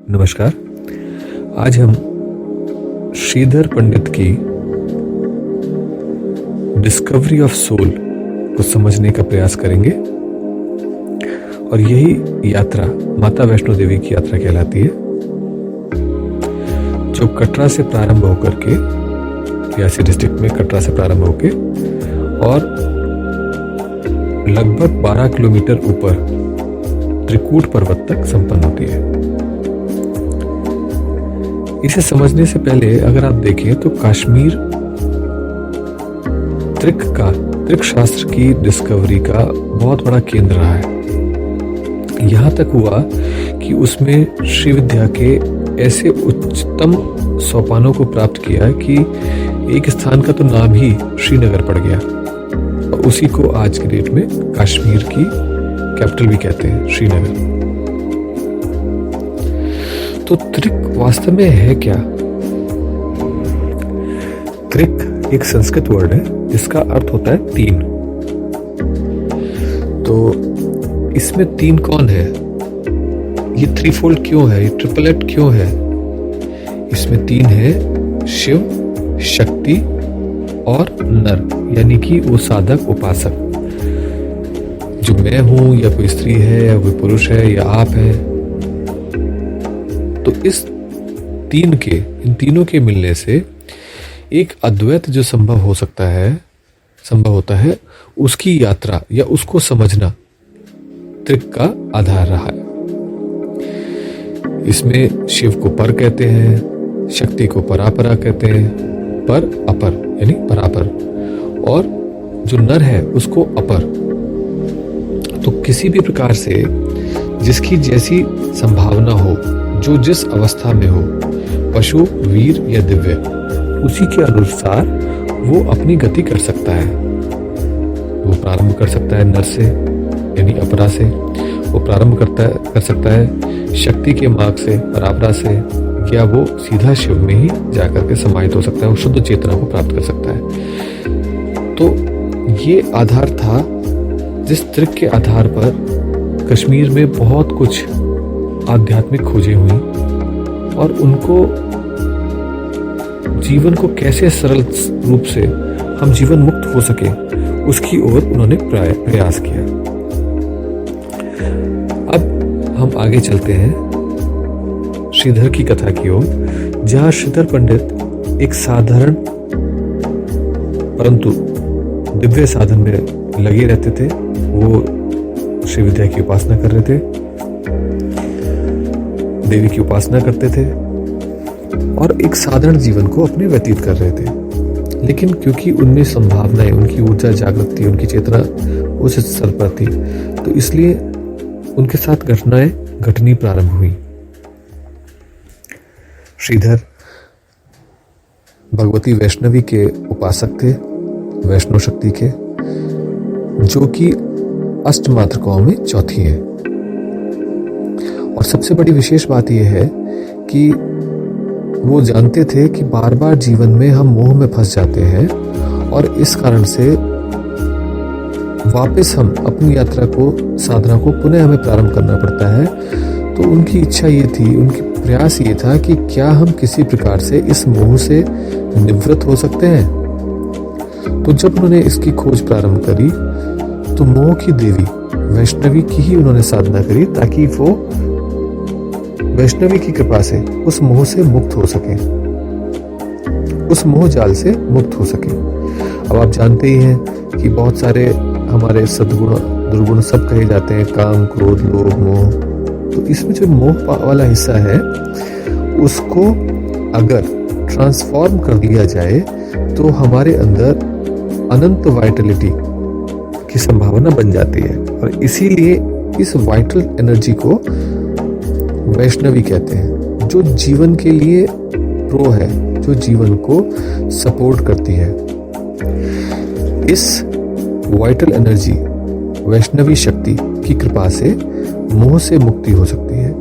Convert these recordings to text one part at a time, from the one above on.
नमस्कार। आज हम श्रीधर पंडित की डिस्कवरी ऑफ सोल को समझने का प्रयास करेंगे और यही यात्रा माता वैष्णो देवी की यात्रा कहलाती है, जो कटरा से प्रारंभ होकर के रियासी डिस्ट्रिक्ट में कटरा से प्रारंभ होकर और लगभग 12 किलोमीटर ऊपर त्रिकूट पर्वत तक संपन्न होती है। इसे समझने से पहले अगर आप देखें तो कश्मीर त्रिक शास्त्र की डिस्कवरी का बहुत बड़ा केंद्र रहा है। यहां तक हुआ कि उसमें श्री विद्या के ऐसे उच्चतम सोपानों को प्राप्त किया कि एक स्थान का तो नाम ही श्रीनगर पड़ गया और उसी को आज के डेट में कश्मीर की कैपिटल भी कहते हैं, श्रीनगर। तो त्रिक वास्तव में है क्या? त्रिक एक संस्कृत वर्ड है जिसका अर्थ होता है तीन। तो इसमें तीन कौन है? ये थ्रीफोल्ड क्यों है? ये ट्रिपलेट क्यों है? इसमें तीन है, शिव, शक्ति और नर, यानी कि वो साधक उपासक, जो मैं हूं या कोई स्त्री है या कोई पुरुष है या आप है। तो इन तीनों के मिलने से एक अद्वैत जो संभव होता है, उसकी यात्रा या उसको समझना त्रिक का आधार रहा है। इसमें शिव को पर कहते हैं, शक्ति को परापरा कहते हैं, पर अपर यानी परापर, और जो नर है उसको अपर। तो किसी भी प्रकार से जिसकी जैसी संभावना हो, जो जिस अवस्था में हो, पशु, वीर या दिव्य, उसी के अनुसार वो अपनी गति कर सकता है। वो प्रारंभ कर सकता है नर से यानी अपरा से, वो प्रारंभ कर सकता है शक्ति के मार्ग से, परापरा से, या वो सीधा शिव में ही जाकर के समाहित हो सकता है, वो शुद्ध चेतना को प्राप्त कर सकता है। तो ये आधार था जिस त्रिक के आधार पर कश्मीर में बहुत कुछ आध्यात्मिक खोजें हुई और उनको जीवन को कैसे सरल रूप से हम जीवन मुक्त हो सके, उसकी ओर उन्होंने प्रयास किया। अब हम आगे चलते हैं श्रीधर की कथा की ओर, जहां श्रीधर पंडित एक साधारण परंतु दिव्य साधन में लगे रहते थे। वो श्री विद्या की उपासना कर रहे थे, देवी की उपासना करते थे और एक साधारण जीवन को अपने व्यतीत कर रहे थे। लेकिन क्योंकि उनमें संभावनाएं, उनकी ऊर्जा जागृत थी, उनकी चेतना उस स्तर पर थी, तो इसलिए उनके साथ घटनाएं घटनी प्रारंभ हुई। श्रीधर भगवती वैष्णवी के उपासक थे, वैष्णव शक्ति के, जो कि अष्टमातृकाओं में चौथी है। और सबसे बड़ी विशेष बात यह है कि वो जानते थे कि बार बार जीवन में हम मोह में फंस जाते हैं और इस कारण से वापस हम अपनी यात्रा को, साधना को पुनः हमें प्रारंभ करना पड़ता है। तो उनकी इच्छा ये थी, उनकी प्रयास ये था कि क्या हम किसी प्रकार से इस मोह से निवृत्त हो सकते हैं। तो जब उन्होंने इसकी खोज प्रारंभ करी तो मोह की देवी वैष्णवी की ही उन्होंने साधना करी, ताकि वो वैष्णवी की कृपा से उस मोह से मुक्त हो सके, उस मोह जाल से मुक्त हो सके। अब आप जानते ही हैं कि बहुत सारे हमारे सद्गुण दुर्गुण सब कहे जाते हैं, काम, क्रोध, लोभ, मोह। तो इसमें जो मोह वाला हिस्सा है, उसको अगर ट्रांसफॉर्म कर दिया जाए तो हमारे अंदर अनंत वाइटलिटी की संभावना बन जाती है। और इसीलिए इस वाइटल एनर्जी को वैष्णवी कहते हैं, जो जीवन के लिए प्रो है, जो जीवन को सपोर्ट करती है। इस वाइटल एनर्जी, वैष्णवी शक्ति की कृपा से मोह से मुक्ति हो सकती है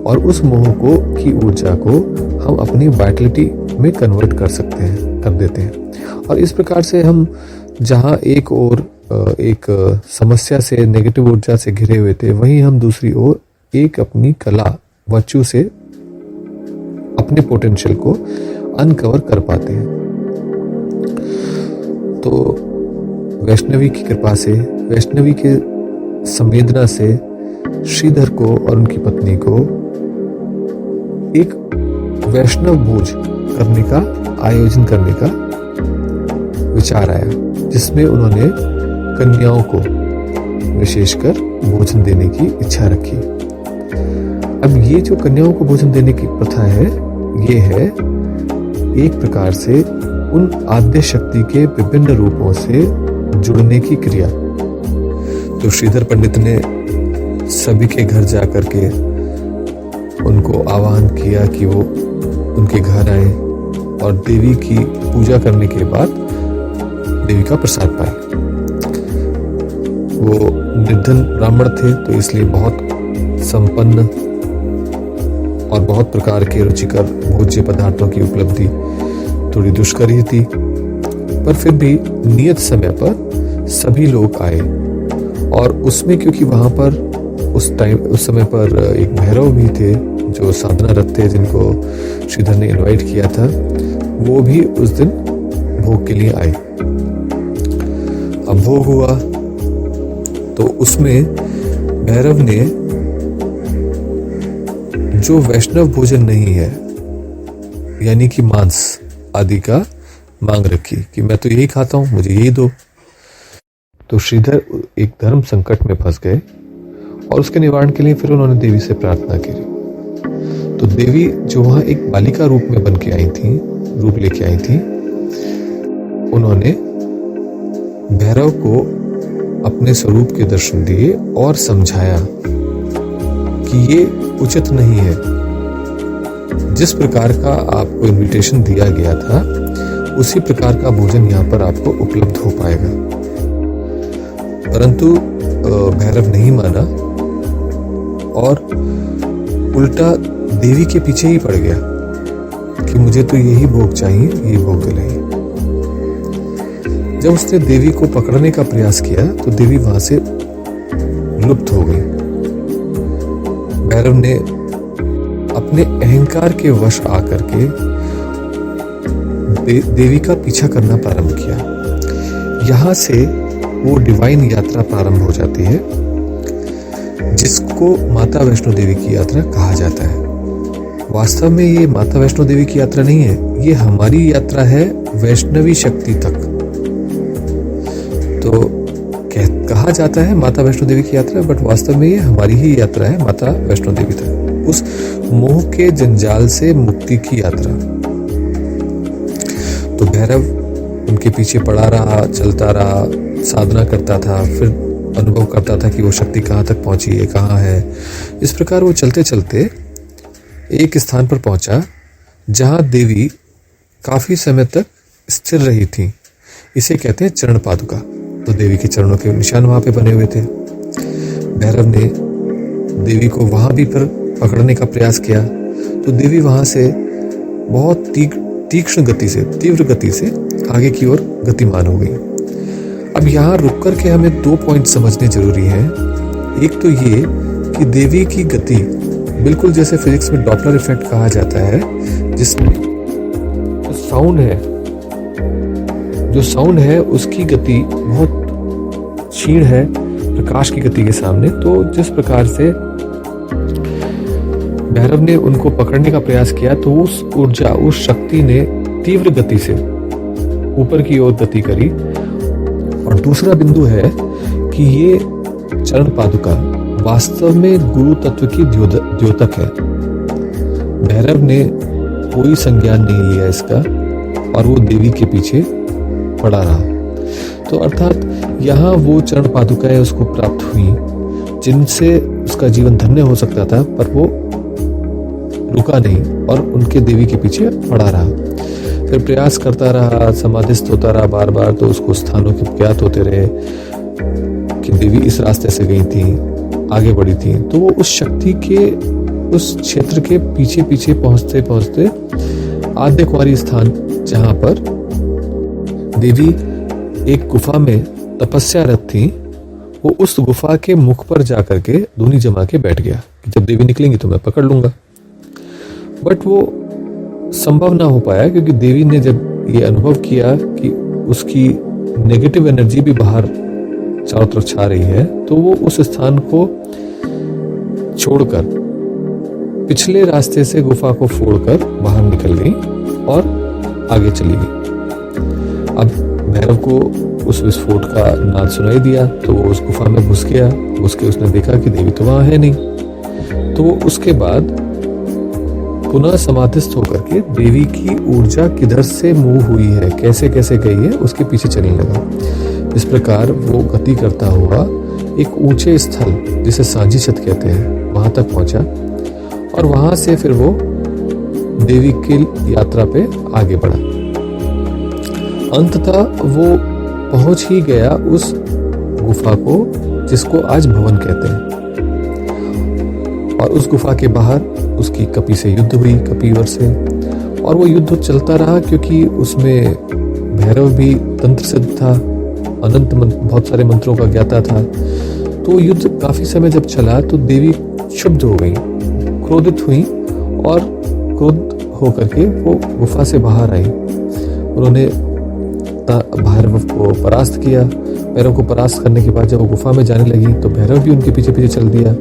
और उस मोह को की ऊर्जा को हम अपनी वाइटलिटी में कन्वर्ट कर देते हैं। और इस प्रकार से हम जहां एक समस्या से, नेगेटिव ऊर्जा से घिरे हुए थे, वहीं हम दूसरी ओर एक अपनी कला, वर्च्यू से अपने पोटेंशियल को अनकवर कर पाते हैं। तो वैष्णवी की कृपा से, वैष्णवी के संवेदना से श्रीधर को और उनकी पत्नी को एक वैष्णव भोज करने का आयोजन करने का विचार आया, जिसमें उन्होंने कन्याओं को विशेषकर भोजन देने की इच्छा रखी। अब ये जो कन्याओं को भोजन देने की प्रथा है, ये है एक प्रकार से उन आद्य शक्ति के विभिन्न रूपों से जुड़ने की क्रिया। तो श्रीधर पंडित ने सभी के घर जाकर के उनको आह्वान किया कि वो उनके घर आए और देवी की पूजा करने के बाद देवी का प्रसाद पाए। वो निर्धन ब्राह्मण थे, तो इसलिए बहुत संपन्न और बहुत प्रकार के रुचिकर भोज्य पदार्थों की उपलब्धि थोड़ी दुष्कर ही थी, पर फिर भी नियत समय पर सभी लोग आए। और उसमें क्योंकि वहां पर उस समय पर एक भैरव भी थे जो साधनारत थे, जिनको श्रीधर ने इनवाइट किया था, वो भी उस दिन भोग के लिए आए। अब भोग हुआ तो उसमें भैरव ने जो वैष्णव भोजन नहीं है, यानी कि मांस आदि का मांग रखी कि मैं तो यही खाता हूं, मुझे यही दो। तो श्रीधर एक धर्म संकट में फंस गए और उसके निवारण के लिए फिर उन्होंने देवी से प्रार्थना की। तो देवी जो वहां एक बालिका रूप में बन के आई थी, रूप लेके आई थी, उन्होंने भैरव को अपने स्वरूप के दर्शन दिए और समझाया कि ये उचित नहीं है। जिस प्रकार का आपको इनविटेशन दिया गया था, उसी प्रकार का भोजन यहाँ पर आपको उपलब्ध हो पाएगा। परंतु भैरव नहीं माना और उल्टा देवी के पीछे ही पड़ गया कि मुझे तो यही भोग चाहिए, यही भोग दिलाइए। जब उसने देवी को पकड़ने का प्रयास किया तो देवी वहां से लुप्त हो गई। भैरव ने अपने अहंकार के वश आकर के देवी का पीछा करना प्रारंभ किया। यहां से वो डिवाइन यात्रा प्रारंभ हो जाती है, जिसको माता वैष्णो देवी की यात्रा कहा जाता है। वास्तव में ये माता वैष्णो देवी की यात्रा नहीं है, ये हमारी यात्रा है वैष्णवी शक्ति तक। तो कहा जाता है माता वैष्णो देवी की यात्रा, बट वास्तव में ये हमारी ही यात्रा है माता वैष्णो देवी तक, उस मोह के जंजाल से मुक्ति की यात्रा। तो भैरव उनके पीछे पड़ा रहा, चलता रहा, साधना करता था, फिर अनुभव करता था कि वो शक्ति कहाँ तक पहुंची है, कहाँ है। इस प्रकार वो चलते चलते एक स्थान पर पहुंचा जहां देवी काफी समय तक स्थिर रही थी। इसे कहते हैं चरण पादुका। तो देवी के चरणों के निशान वहां पे बने हुए थे। भैरव ने देवी को वहां भी पर पकड़ने का प्रयास किया, तो देवी वहां से बहुत तीक्ष्ण गति से, तीव्र गति से आगे की ओर गतिमान हो गई। अब यहाँ रुक कर के हमें 2 पॉइंट समझने जरूरी हैं। एक तो ये कि देवी की गति बिल्कुल जैसे फिजिक्स में डॉपलर इफेक्ट कहा जाता है, जिसमें जो साउंड है उसकी गति बहुत क्षीण है प्रकाश की गति के सामने। तो जिस प्रकार से भैरव ने उनको पकड़ने का प्रयास किया, तो उस ऊर्जा, उस शक्ति ने तीव्र गति से ऊपर की ओर गति करी। और दूसरा बिंदु है कि ये चरण पादुका वास्तव में गुरु तत्व की द्योतक है। भैरव ने कोई संज्ञान नहीं लिया इसका और वो देवी के पीछे पड़ा रहा। तो अर्थात यहाँ वो चरण पादुकाएं उसको प्राप्त हुई जिनसे उसका जीवन धन्य हो सकता था, पर वो रुका नहीं और उनके देवी के पीछे पड़ा रहा। फिर प्रयास करता रहा, समाधिस्थ होता रहा बार बार। तो उसको स्थानों के ज्ञात होते रहे कि देवी इस रास्ते से गई थी, आगे बढ़ी थी। तो वो उस शक्ति के, उस क्षेत्र के पीछे पीछे पहुंचते पहुंचते आद्य कुंवारी स्थान, जहां पर देवी एक गुफा में तपस्यारत थी, वो उस गुफा के मुख पर जाकर के धूनी जमा के बैठ गया कि जब देवी निकलेंगी तो मैं पकड़ लूंगा। बट वो संभव ना हो पाया, क्योंकि देवी ने जब ये अनुभव किया कि उसकी नेगेटिव एनर्जी भी बाहर चारों तरफ छा रही है, तो वो उस स्थान को छोड़कर पिछले रास्ते से गुफा को फोड़कर बाहर निकल गई और आगे चली गई। अब भैरव को उस विस्फोट का नाद सुनाई दिया, तो वो उस गुफा में घुस गया। घुस के उसने देखा कि देवी तो वहां है नहीं। तो वो उसके बाद पुनः समाधिस्थ होकर के देवी की ऊर्जा किधर से मूव हुई है, कैसे कैसे गई है, उसके पीछे चलने लगा। इस प्रकार वो गति करता हुआ एक ऊंचे स्थल जिसे सांझी छत कहते हैं, वहां तक पहुंचा और वहां से फिर वो देवी की यात्रा पे आगे बढ़ा। अंततः वो पहुंच ही गया उस गुफा को जिसको आज भवन कहते हैं, और उस गुफा के बाहर उसकी कपि से युद्ध हुई, कपिवर से, और वो युद्ध चलता रहा क्योंकि उसमें भैरव भी तंत्र सिद्ध था, अनंत बहुत सारे मंत्रों का ज्ञाता था। तो युद्ध काफी समय जब चला तो देवी क्षुब्ध हो गई, क्रोधित हुई और क्रोध होकर के वो गुफा से बाहर आई। उन्होंने भैरव को परास्त किया। भैरव को परास्त करने के बाद जब वो गुफा में जाने लगी तो भैरव भी उनके पीछे पीछे चल दिया।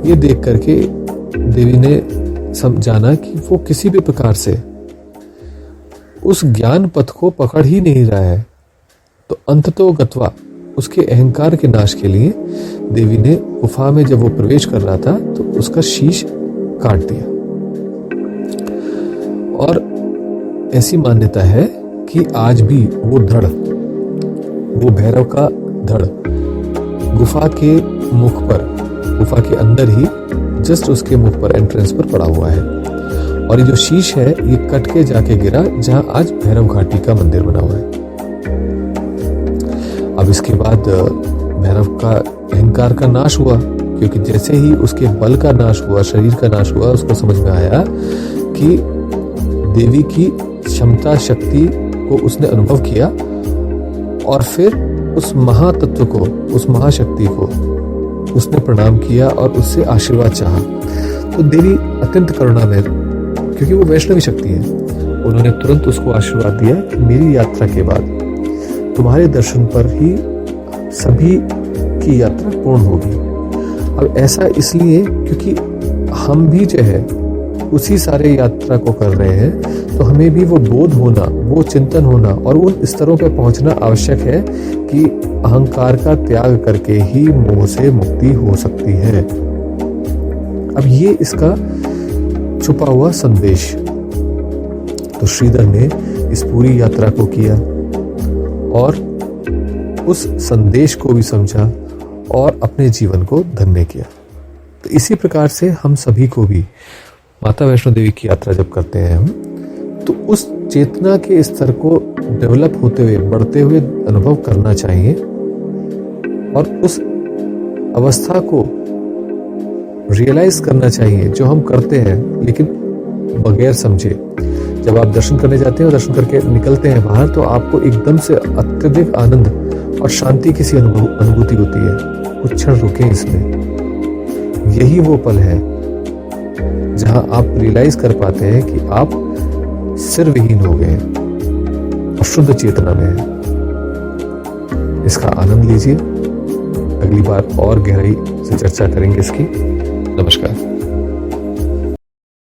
ये देख करके देवी ने जाना कि वो किसी भी प्रकार से उस ज्ञान पथ को पकड़ ही नहीं रहा है। तो अंततो गत्वा उसके अहंकार के नाश के लिए देवी ने गुफा में जब वो प्रवेश कर रहा था तो उसका शीश काट दिया। और ऐसी मान्यता है कि आज भी वो धड़, वो भैरव का धड़ गुफा के मुख पर, गुफा के अंदर ही जस्ट उसके मुख पर, एंट्रेंस पर पड़ा हुआ है। और ये जो शीश है ये कट के जाके गिरा जहां आज भैरव घाटी का मंदिर बना हुआ है। अब इसके बाद भैरव का अहंकार का नाश हुआ, क्योंकि जैसे ही उसके बल का नाश हुआ, शरीर का नाश हुआ, उसको समझ में आया कि देवी की क्षमता शक्ति को उसने अनुभव किया और फिर उस महातत्व को, उस महाशक्ति को उसने प्रणाम किया और उससे आशीर्वाद चाहा। तो देवी अत्यंत करुणा में, क्योंकि वो वैष्णवी शक्ति है, उन्होंने तुरंत उसको आशीर्वाद दिया कि मेरी यात्रा के बाद तुम्हारे दर्शन पर ही सभी की यात्रा पूर्ण होगी। अब ऐसा इसलिए क्योंकि हम भी जो है उसी सारे यात्रा को कर रहे हैं, तो हमें भी वो बोध होना, वो चिंतन होना और उन स्तरों पर पहुंचना आवश्यक है कि अहंकार का त्याग करके ही मोह से मुक्ति हो सकती है। अब ये इसका छुपा हुआ संदेश तो श्रीधर ने इस पूरी यात्रा को किया और उस संदेश को भी समझा और अपने जीवन को धन्य किया। तो इसी प्रकार से हम सभी को भी माता वैष्णो देवी की यात्रा जब करते हैं हम, तो उस चेतना के स्तर को डेवलप होते हुए, बढ़ते हुए अनुभव करना चाहिए और उस अवस्था को रियलाइज करना चाहिए जो हम करते हैं लेकिन बगैर समझे। जब आप दर्शन करने जाते हैं और दर्शन करके निकलते हैं बाहर, तो आपको एकदम से अत्यधिक आनंद और शांति की सी अनुभूति होती है। कुछ क्षण रुके इसमें, यही वो पल है जहां आप रियलाइज कर पाते हैं कि आप सिर विहीन हो गए और शुद्ध चेतना में हैं। इसका आनंद लीजिए। अगली बार और गहराई से चर्चा करेंगे इसकी। नमस्कार।